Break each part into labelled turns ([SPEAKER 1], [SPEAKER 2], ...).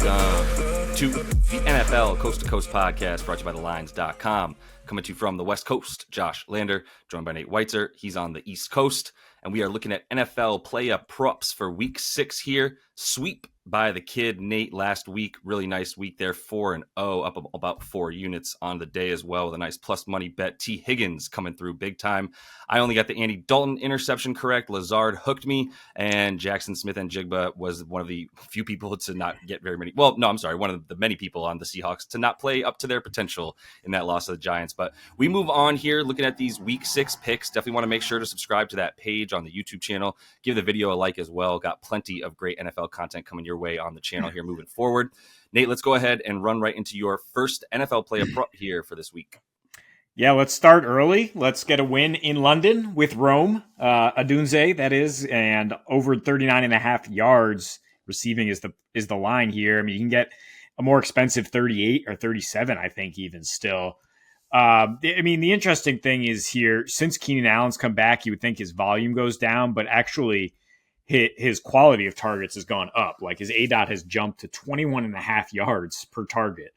[SPEAKER 1] Welcome to the NFL Coast to Coast podcast brought to you by thelines.com. Coming to you from the West Coast, Josh Lander, joined by Nate Weitzer. He's on the East Coast, and we are looking at NFL play-up props for Week 6 here. Sweep by the kid Nate last week. Really nice week there, 4-0, up about 4 units on the day as well with a nice plus money bet. T. Higgins coming through big time. I only got the Andy Dalton interception correct. Lazard hooked me, and Jackson Smith-Njigba was one of the few people to not get very many. Well, no, I'm sorry, one of the many people on the Seahawks to not play up to their potential in that loss of the Giants. But we move on here looking at these Week 6 picks. Definitely want to make sure to subscribe to that page on the YouTube channel. Give the video a like as well. Got plenty of great NFL content coming your way on the channel here moving forward. Nate, let's go ahead and run right into your first NFL play prop here for this week.
[SPEAKER 2] Yeah, let's start early. Let's get a win in London with Rome. Odunze, that is, and over 39.5 yards receiving is the line here. I mean, you can get a more expensive 38 or 37, I think, even still. I mean, the interesting thing is here, since Keenan Allen's come back, you would think his volume goes down, but actually his quality of targets has gone up. Like his ADOT has jumped to 21.5 yards per target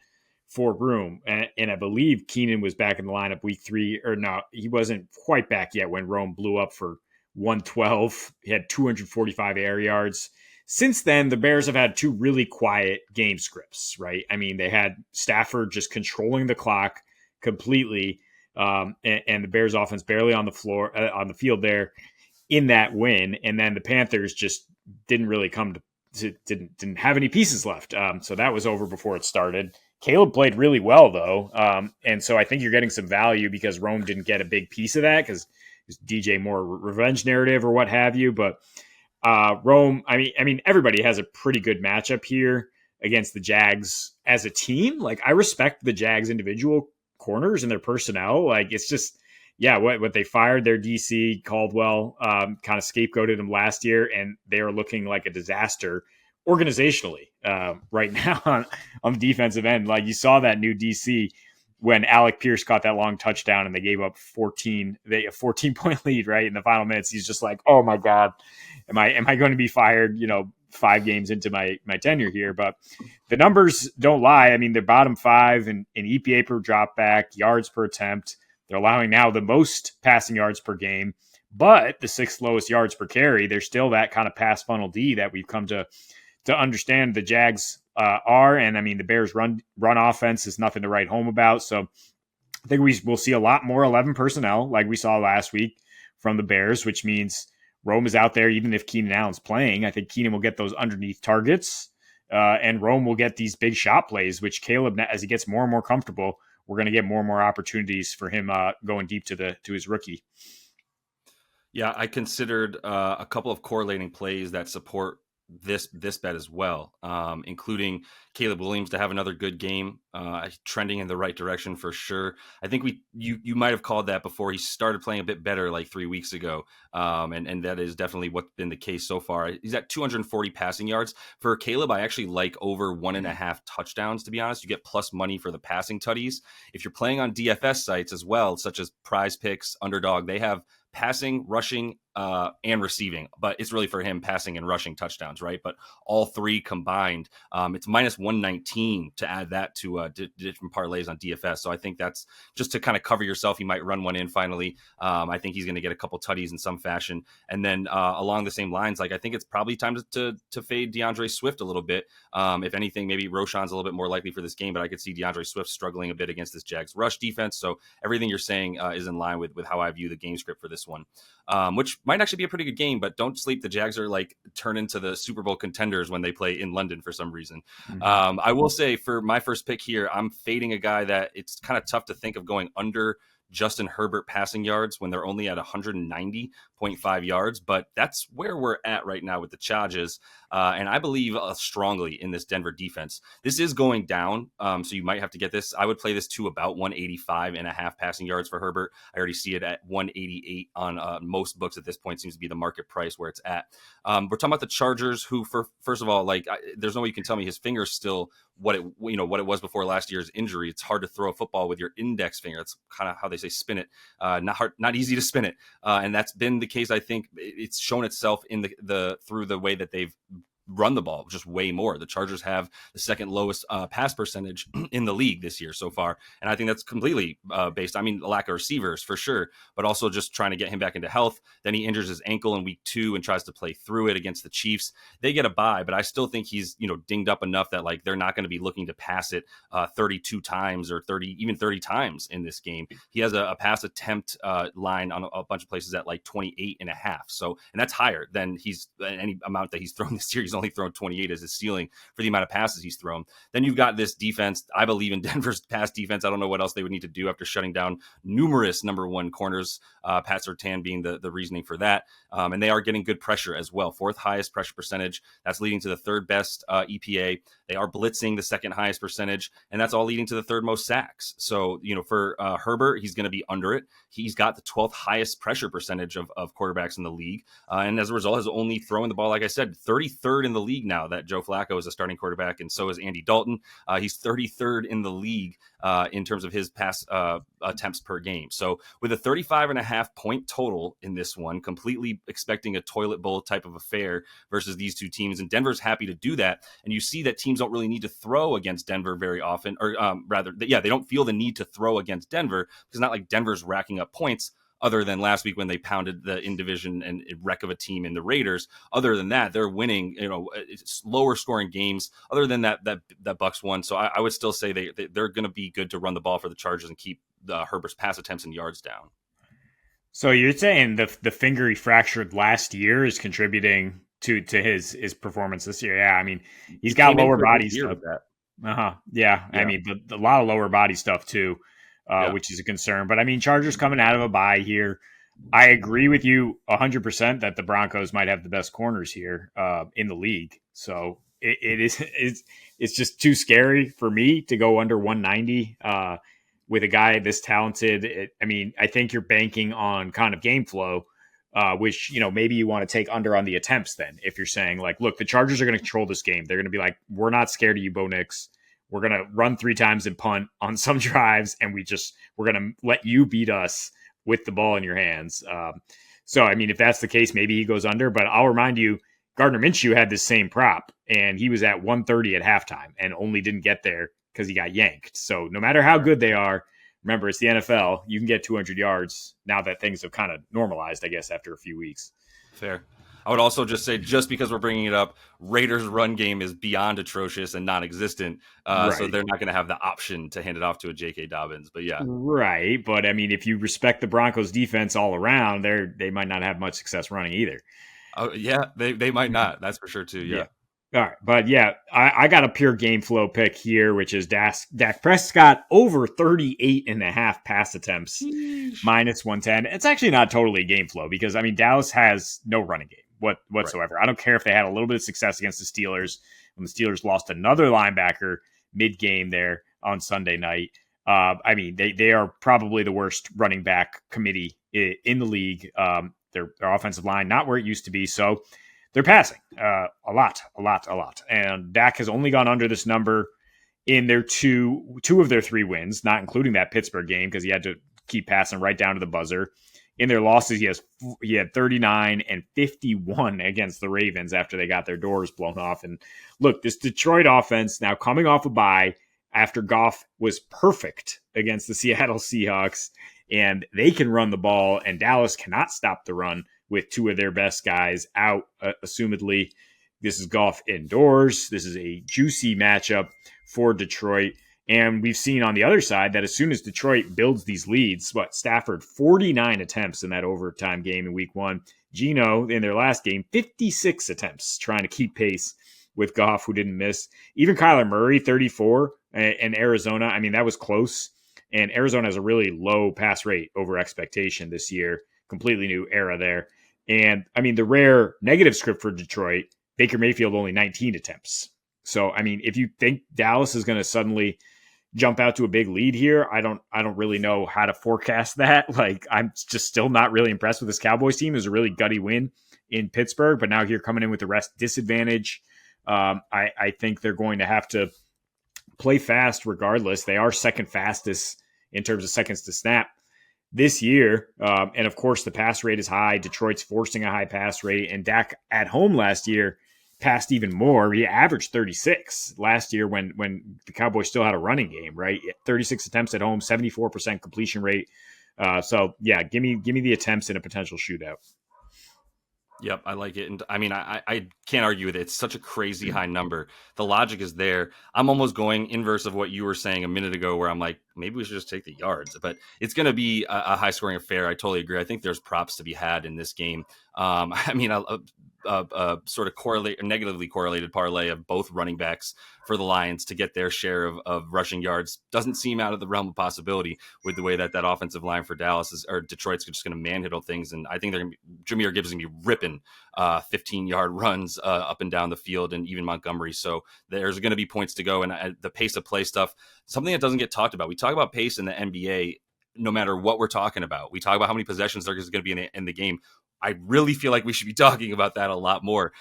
[SPEAKER 2] for Rome. And I believe Keenan was back in the lineup week 3, or no, he wasn't quite back yet when Rome blew up for 112. He had 245 air yards. Since then, the Bears have had 2 really quiet game scripts, right? I mean, they had Stafford just controlling the clock completely, and the Bears offense barely on the floor, on the field there in that win. And then the Panthers just didn't really come to didn't have any pieces left. So that was over before it started. Caleb played really well though. And so I think you're getting some value because Rome didn't get a big piece of that because DJ Moore revenge narrative or what have you. But Rome, I mean, everybody has a pretty good matchup here against the Jags as a team. Like I respect the Jags individual corners and their personnel. Like it's just, yeah, what they fired their DC Caldwell, kind of scapegoated him last year, and they are looking like a disaster organizationally right now on the defensive end. Like you saw that new DC when Alec Pierce caught that long touchdown and they gave up 14-point lead right in the final minutes. He's just like, oh my God, am I going to be fired? 5 games into my tenure here, but the numbers don't lie. I mean, they're bottom 5 in EPA per drop back, yards per attempt. They're allowing now the most passing yards per game, but the 6th lowest yards per carry. They're still that kind of pass funnel D that we've come to understand the Jags are. And I mean, the Bears run offense is nothing to write home about. So I think we'll see a lot more 11 personnel like we saw last week from the Bears, which means Rome is out there, even if Keenan Allen's playing. I think Keenan will get those underneath targets, and Rome will get these big shot plays, which Caleb, as he gets more and more comfortable, we're going to get more and more opportunities for him going deep to his rookie.
[SPEAKER 1] Yeah, I considered a couple of correlating plays that support this bet as well, including Caleb Williams to have another good game, trending in the right direction for sure. I think you might have called that before he started playing a bit better like 3 weeks ago, and that is definitely what's been the case so far. He's at 240 passing yards. For Caleb, I actually like over 1.5 touchdowns, to be honest. You get plus money for the passing tutties. If you're playing on DFS sites as well, such as Prize Picks, Underdog, they have passing, rushing, and receiving, but it's really for him passing and rushing touchdowns, right? But all 3 combined, it's minus 119 to add that to different parlays on DFS. So I think that's just to kind of cover yourself. You might run one in finally. I think he's going to get a couple tutties in some fashion. And then along the same lines, like I think it's probably time to fade DeAndre Swift a little bit. If anything, maybe Roshan's a little bit more likely for this game, but I could see DeAndre Swift struggling a bit against this Jags rush defense. So everything you're saying is in line with how I view the game script for this one, which might actually be a pretty good game, but don't sleep. The Jags are like turn into the Super Bowl contenders when they play in London for some reason. Mm-hmm. I will say for my first pick here, I'm fading a guy that it's kind of tough to think of going under Justin Herbert passing yards when they're only at 190.5 yards, but that's where we're at right now with the Chargers. And I believe strongly in this Denver defense. This is going down, so you might have to get this. I would play this to about 185.5 passing yards for Herbert. I already see it at 188 on most books at this point. Seems to be the market price where it's at. We're talking about the Chargers, who, first of all, there's no way you can tell me his finger's still what it was before last year's injury. It's hard to throw a football with your index finger. That's kind of how they say spin it. Not easy to spin it, and that's been the case. I think it's shown itself in the through the way that they've run the ball just way more. The Chargers have the second lowest pass percentage in the league this year so far. And I think that's completely based, I mean, the lack of receivers for sure, but also just trying to get him back into health. Then he injures his ankle in week 2 and tries to play through it against the Chiefs. They get a bye, but I still think he's, dinged up enough that like they're not going to be looking to pass it 32 times or 30 times in this game. He has a pass attempt line on a bunch of places at like 28.5. So, and that's higher than any amount that he's thrown this year. He's only thrown 28 as his ceiling for the amount of passes he's thrown. Then you've got this defense. I believe in Denver's pass defense. I don't know what else they would need to do after shutting down numerous number one corners, Pat Surtain being the reasoning for that. And they are getting good pressure as well. 4th highest pressure percentage. That's leading to the 3rd best EPA. They are blitzing the 2nd highest percentage, and that's all leading to the 3rd most sacks. So, for Herbert, he's going to be under it. He's got the 12th highest pressure percentage of quarterbacks in the league. And as a result, has only thrown the ball, like I said, 33rd in the league now that Joe Flacco is a starting quarterback, and so is Andy Dalton. He's 33rd in the league in terms of his pass attempts per game. So with a 35.5 point total in this one, completely expecting a toilet bowl type of affair versus these two teams, and Denver's happy to do that. And you see that teams don't really need to throw against Denver very often, or they don't feel the need to throw against Denver because it's not like Denver's racking up points. Other than last week when they pounded the in-division and wreck of a team in the Raiders. Other than that, they're winning, lower scoring games. Other than that Bucs won. So I would still say they're going to be good to run the ball for the Chargers and keep Herbert's pass attempts and yards down.
[SPEAKER 2] So you're saying the finger he fractured last year is contributing to his performance this year? Yeah, I mean, he's got lower body stuff. Yeah, I mean, a lot of lower body stuff too. Which is a concern. But I mean, Chargers coming out of a bye here. I agree with you 100% that the Broncos might have the best corners here in the league. So it's just too scary for me to go under 190 with a guy this talented. I think you're banking on kind of game flow, which, maybe you want to take under on the attempts then. If you're saying like, look, the Chargers are going to control this game. They're going to be like, we're not scared of you, Bo Nix. We're going to run 3 times and punt on some drives, and we're going to let you beat us with the ball in your hands. So, I mean, if that's the case, maybe he goes under. But I'll remind you, Gardner Minshew had this same prop, and he was at 130 at halftime and only didn't get there because he got yanked. So no matter how good they are, remember, it's the NFL. You can get 200 yards now that things have kind of normalized, I guess, after a few weeks.
[SPEAKER 1] Fair. I would also just say, just because we're bringing it up, Raiders' run game is beyond atrocious and non-existent, right. So they're not going to have the option to hand it off to a J.K. Dobbins. But yeah,
[SPEAKER 2] right. But I mean, if you respect the Broncos' defense all around, they might not have much success running either.
[SPEAKER 1] Oh yeah, they might not. That's for sure too. Yeah.
[SPEAKER 2] All right, but yeah, I got a pure game flow pick here, which is Dak Prescott over 38.5 pass attempts, minus 110. It's actually not totally game flow because, I mean, Dallas has no running game whatsoever. Right. I don't care if they had a little bit of success against the Steelers when the Steelers lost another linebacker mid-game there on Sunday night. I mean, they are probably the worst running back committee in the league. Their offensive line, not where it used to be, so they're passing a lot. And Dak has only gone under this number in their two of their 3 wins, not including that Pittsburgh game because he had to keep passing right down to the buzzer. In their losses, he had 39 and 51 against the Ravens after they got their doors blown off. And look, this Detroit offense now coming off a bye after Goff was perfect against the Seattle Seahawks, and they can run the ball, and Dallas cannot stop the run with 2 of their best guys out, assumedly. This is Goff indoors. This is a juicy matchup for Detroit. And we've seen on the other side that as soon as Detroit builds these leads, Stafford, 49 attempts in that overtime game in week 1. Geno, in their last game, 56 attempts trying to keep pace with Goff, who didn't miss. Even Kyler Murray, 34, and Arizona. I mean, that was close. And Arizona has a really low pass rate over expectation this year. Completely new era there. And, I mean, the rare negative script for Detroit, Baker Mayfield only 19 attempts. So, I mean, if you think Dallas is going to suddenly jump out to a big lead here, I don't really know how to forecast that. Like, I'm just still not really impressed with this Cowboys team. It was a really gutty win in Pittsburgh, but now here coming in with the rest disadvantage. I think they're going to have to play fast regardless. They are second fastest in terms of seconds to snap this year. And of course, the pass rate is high. Detroit's forcing a high pass rate. And Dak at home last year passed even more. He averaged 36 last year when the Cowboys still had a running game, right? 36 attempts at home, 74% completion rate. So yeah, give me the attempts in a potential shootout.
[SPEAKER 1] Yep, I like it. And I mean, I can't argue with it. It's such a crazy high number. The logic is there. I'm almost going inverse of what you were saying a minute ago, where I'm like, maybe we should just take the yards. But it's going to be a high scoring affair. I totally agree. I think there's props to be had in this game. I mean, sort of negatively correlated parlay of both running backs for the Lions to get their share of rushing yards doesn't seem out of the realm of possibility with the way that offensive line for Detroit's just going to manhandle things. And I think Jahmyr Gibbs is going to be ripping 15-yard runs up and down the field, and even Montgomery. So there's going to be points to go. And the pace of play stuff, something that doesn't get talked about. We talk about pace in the NBA no matter what we're talking about. We talk about how many possessions there's going to be in the game. I really feel like we should be talking about that a lot more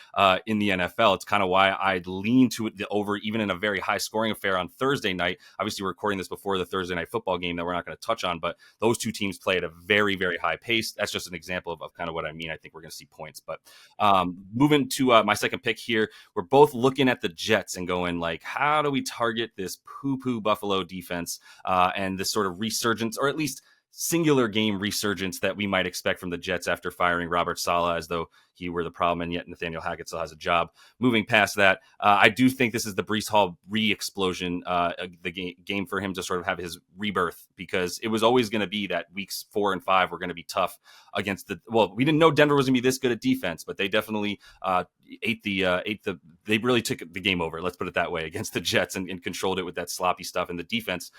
[SPEAKER 1] in the NFL. It's kind of why I'd lean to it over, even in a very high scoring affair on Thursday night. Obviously, we're recording this before the Thursday night football game that we're not going to touch on, but those two teams play at a very, very high pace. That's just an example of kind of what I mean. I think we're going to see points. But moving to my second pick here, we're both looking at the Jets and going like, how do we target this poo-poo Buffalo defense and this sort of resurgence, or at least singular game resurgence that we might expect from the Jets after firing Robert Saleh, as though he were the problem, and yet Nathaniel Hackett still has a job. Moving past that, I do think this is the Breece Hall re-explosion, the game for him to sort of have his rebirth, because it was always going to be that weeks 4 and 5 were going to be tough against we didn't know Denver was going to be this good at defense, but they definitely they really took the game over, let's put it that way, against the Jets and controlled it with that sloppy stuff in the defense.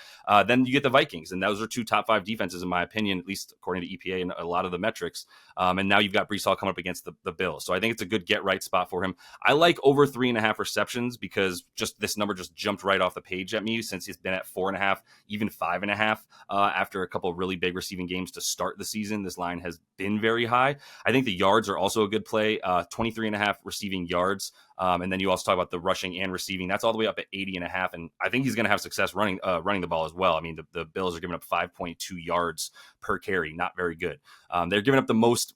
[SPEAKER 1] Then you get the Vikings, and those are 2 top 5 defenses in my opinion, at least according to EPA and a lot of the metrics. And now you've got Breece Hall coming up against the Bills. So I think it's a good get right spot for him. I like over 3.5 receptions because just this number just jumped right off the page at me, since he's been at 4.5, even 5.5 after a couple of really big receiving games to start the season. This line has been very high. I think the yards are also a good play, 23.5 receiving yards. And then you also talk about the rushing and receiving. That's all the way up at 80.5. And I think he's going to have success running the ball as well. I mean, the Bills are giving up 5.2 yards per carry. Not very good. They're giving up the most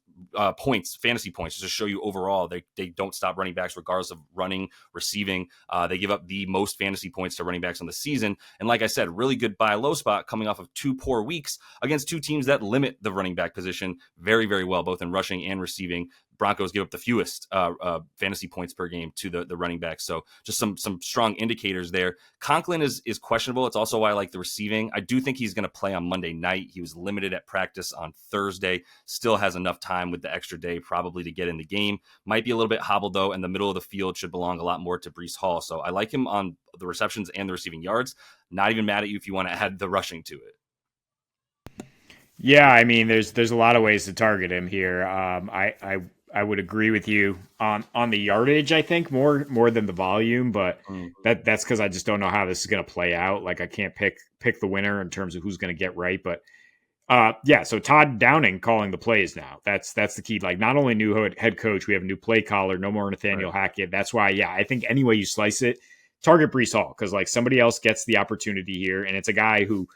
[SPEAKER 1] fantasy points, just to show you overall. They don't stop running backs regardless of running, receiving. They give up the most fantasy points to running backs on the season. And like I said, really good buy low spot coming off of 2 poor weeks against 2 teams that limit the running back position very, very well, both in rushing and receiving. Broncos give up the fewest fantasy points per game to the running back. So just some strong indicators there. Conklin is questionable. It's also why I like the receiving. I do think he's going to play on Monday night. He was limited at practice on Thursday. Still has enough time with the extra day probably to get in the game. Might be a little bit hobbled though, and the middle of the field should belong a lot more to Breece Hall. So I like him on the receptions and the receiving yards. Not even mad at you if you want to add the rushing to it.
[SPEAKER 2] Yeah, I mean, there's a lot of ways to target him here. I would agree with you on the yardage. I think more than the volume, but that's because I just don't know how this is going to play out. Like I can't pick the winner in terms of who's going to get right. But yeah, so Todd Downing calling the plays now. That's the key. Like not only new head coach, we have a new play caller. No more Nathaniel Hackett. That's why, yeah, I think any way you slice it, target Breece Hall, because like somebody else gets the opportunity here, and it's a guy who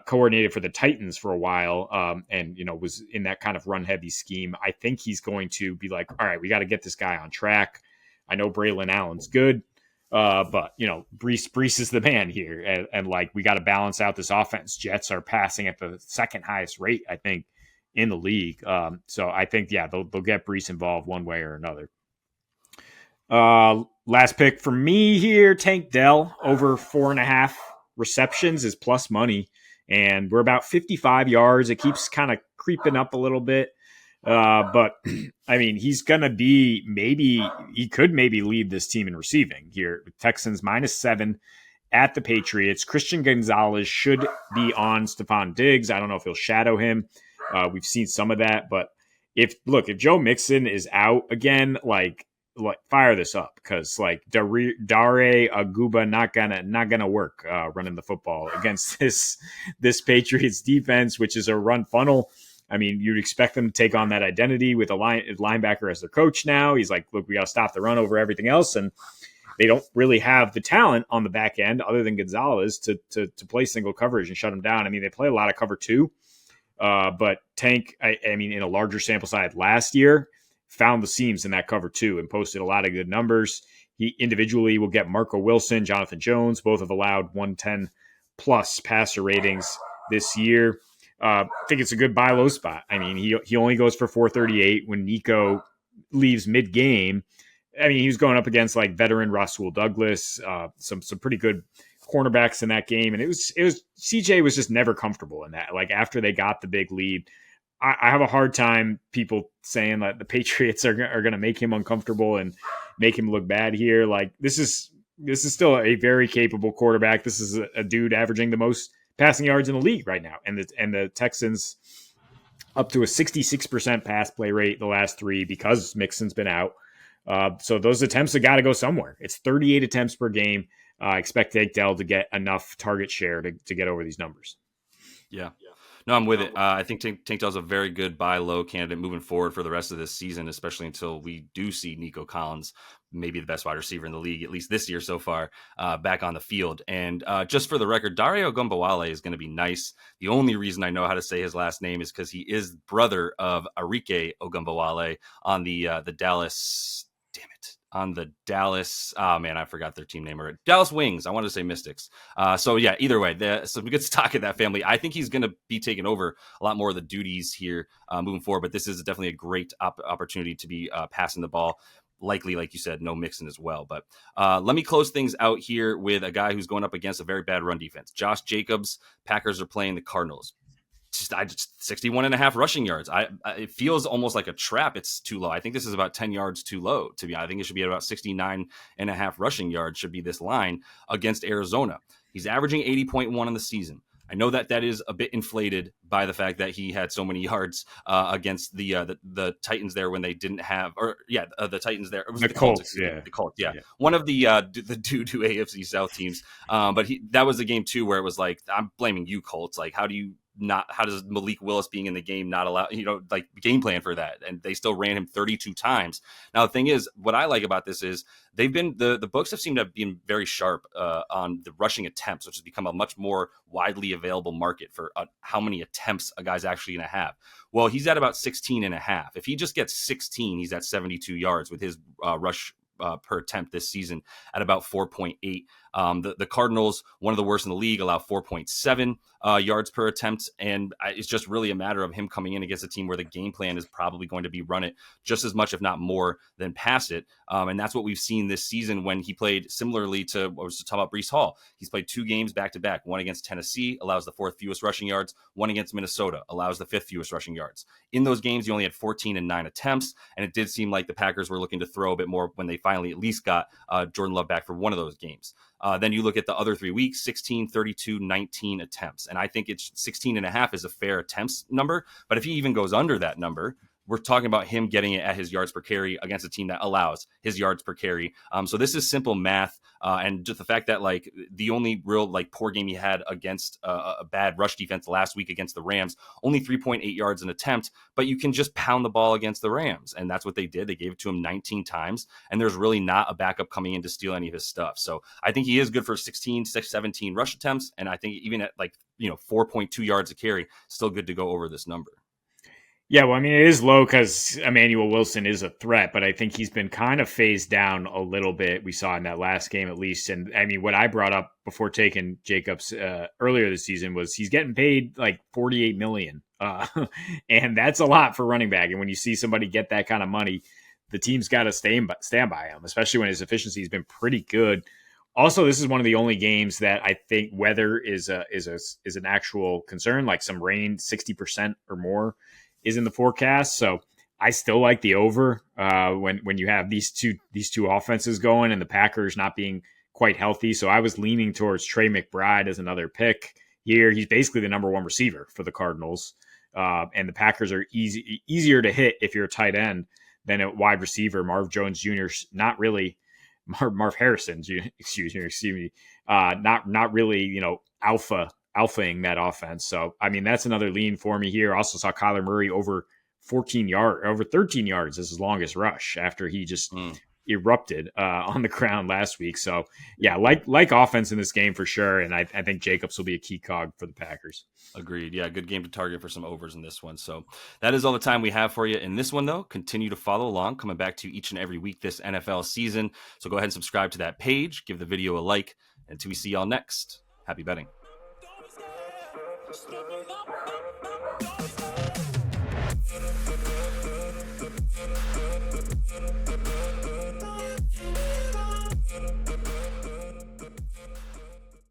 [SPEAKER 2] coordinated for the Titans for a while, and was in that kind of run heavy scheme. I think he's going to be like, all right, we got to get this guy on track. I know Braylon Allen's good, but Breece is the man here, and like we got to balance out this offense. Jets are passing at the second highest rate, I think, in the league. So I think they'll get Breece involved one way or another. Last pick for me here, Tank Dell over 4.5 receptions is plus money, and we're about 55 yards. It keeps kind of creeping up a little bit, but I mean, he's gonna be he could lead this team in receiving here. Texans -7 at the Patriots. Christian Gonzalez should be on Stephon Diggs. I don't know if he'll shadow him. We've seen some of that, but if Joe Mixon is out again, like fire this up, because like Dare Aguba not gonna work running the football against this Patriots defense, which is a run funnel. I mean, you'd expect them to take on that identity with a linebacker as their coach now. He's like, look, we got to stop the run over everything else, and they don't really have the talent on the back end other than Gonzalez to play single coverage and shut them down. I mean, they play a lot of cover 2, but Tank, I mean, in a larger sample size last year, found the seams in that cover too and posted a lot of good numbers. He individually will get Marco Wilson, Jonathan Jones, both have allowed 110 plus passer ratings this year. I think it's a good buy low spot. I mean, he only goes for 438 when Nico leaves mid game. I mean, he was going up against like veteran Rasul Douglas, some pretty good cornerbacks in that game, and it was CJ was just never comfortable in that. Like after they got the big lead, I have a hard time people saying that the Patriots are going to make him uncomfortable and make him look bad here. Like this is still a very capable quarterback. This is a dude averaging the most passing yards in the league right now, and the Texans up to a 66% pass play rate the last three because Mixon's been out. So those attempts have got to go somewhere. It's 38 attempts per game. Expect Dell to get enough target share to get over these numbers.
[SPEAKER 1] Yeah. No, I'm with it. I think Tank Dell's a very good buy low candidate moving forward for the rest of this season, especially until we do see Nico Collins, maybe the best wide receiver in the league, at least this year so far, back on the field. And just for the record, Dario Ogunbowale is going to be nice. The only reason I know how to say his last name is because he is brother of Arike Ogunbowale on the Dallas. Damn it. On the Dallas, I forgot their team name already. Dallas Wings. I wanted to say Mystics. So yeah, either way, some good stock in that family. I think he's going to be taking over a lot more of the duties here moving forward. But this is definitely a great opportunity to be passing the ball. Likely, like you said, no Mixon as well. But let me close things out here with a guy who's going up against a very bad run defense. Josh Jacobs. Packers are playing the Cardinals. Just 61 and a half rushing yards. It feels almost like a trap. It's too low. I think this is about 10 yards too low to be. I think it should be about 69 and a half rushing yards should be this line against Arizona. He's averaging 80.1 in the season. I know that is a bit inflated by the fact that he had so many yards against the Titans there when they didn't have, the Titans there. It was the Colts. The Colts. Yeah. One of the two AFC South teams. But that was the game too where it was like, I'm blaming you, Colts. Like, how does Malik Willis being in the game not allow, game plan for that? And they still ran him 32 times. Now, the thing is, what I like about this is they've been, the books have seemed to have been very sharp on the rushing attempts, which has become a much more widely available market for how many attempts a guy's actually going to have. Well, he's at about 16 and a half. If he just gets 16, he's at 72 yards with his rush per attempt this season at about 4.8. The Cardinals, one of the worst in the league, allow 4.7 yards per attempt. And it's just really a matter of him coming in against a team where the game plan is probably going to be run it just as much, if not more, than pass it. And that's what we've seen this season when he played similarly to what was talking about Breece Hall. He's played 2 games back to back, one against Tennessee, allows the 4th fewest rushing yards, one against Minnesota, allows the 5th fewest rushing yards. In those games, he only had 14 and 9 attempts. And it did seem like the Packers were looking to throw a bit more when they finally at least got Jordan Love back for one of those games. Then you look at the other 3 weeks, 16, 32, 19 attempts. And I think it's 16 and a half is a fair attempts number. But if he even goes under that number, we're talking about him getting it at his yards per carry against a team that allows his yards per carry. So this is simple math. And just the fact that like the only real like poor game he had against a bad rush defense last week against the Rams, only 3.8 yards an attempt, but you can just pound the ball against the Rams. And that's what they did. They gave it to him 19 times. And there's really not a backup coming in to steal any of his stuff. So I think he is good for 16, 17 rush attempts. And I think even at 4.2 yards a carry, still good to go over this number.
[SPEAKER 2] Yeah, well, I mean, it is low because Emmanuel Wilson is a threat, but I think he's been kind of phased down a little bit. We saw in that last game, at least. And I mean, what I brought up before taking Jacobs earlier this season was he's getting paid like $48 million. And that's a lot for running back. And when you see somebody get that kind of money, the team's got to stand by him, especially when his efficiency has been pretty good. Also, this is one of the only games that I think weather is an actual concern, like some rain, 60% or more is in the forecast. So I still like the over when you have these two offenses going and the Packers not being quite healthy. So I was leaning towards Trey McBride as another pick here. He's basically the number 1 receiver for the Cardinals. And the Packers are easier to hit if you're a tight end than a wide receiver. Marv Jones Jr. not really Marv Harrison, excuse me, not really, alphaing that offense. So, I mean, that's another lean for me here. Also saw Kyler Murray over 13 yards as his longest rush after he just erupted on the ground last week. So yeah, like offense in this game for sure. And I think Jacobs will be a key cog for the Packers.
[SPEAKER 1] Agreed. Yeah, good game to target for some overs in this one. So that is all the time we have for you in this one, though. Continue to follow along, coming back to you each and every week this NFL season. So go ahead and subscribe to that page, give the video a like. Until we see y'all next, happy betting.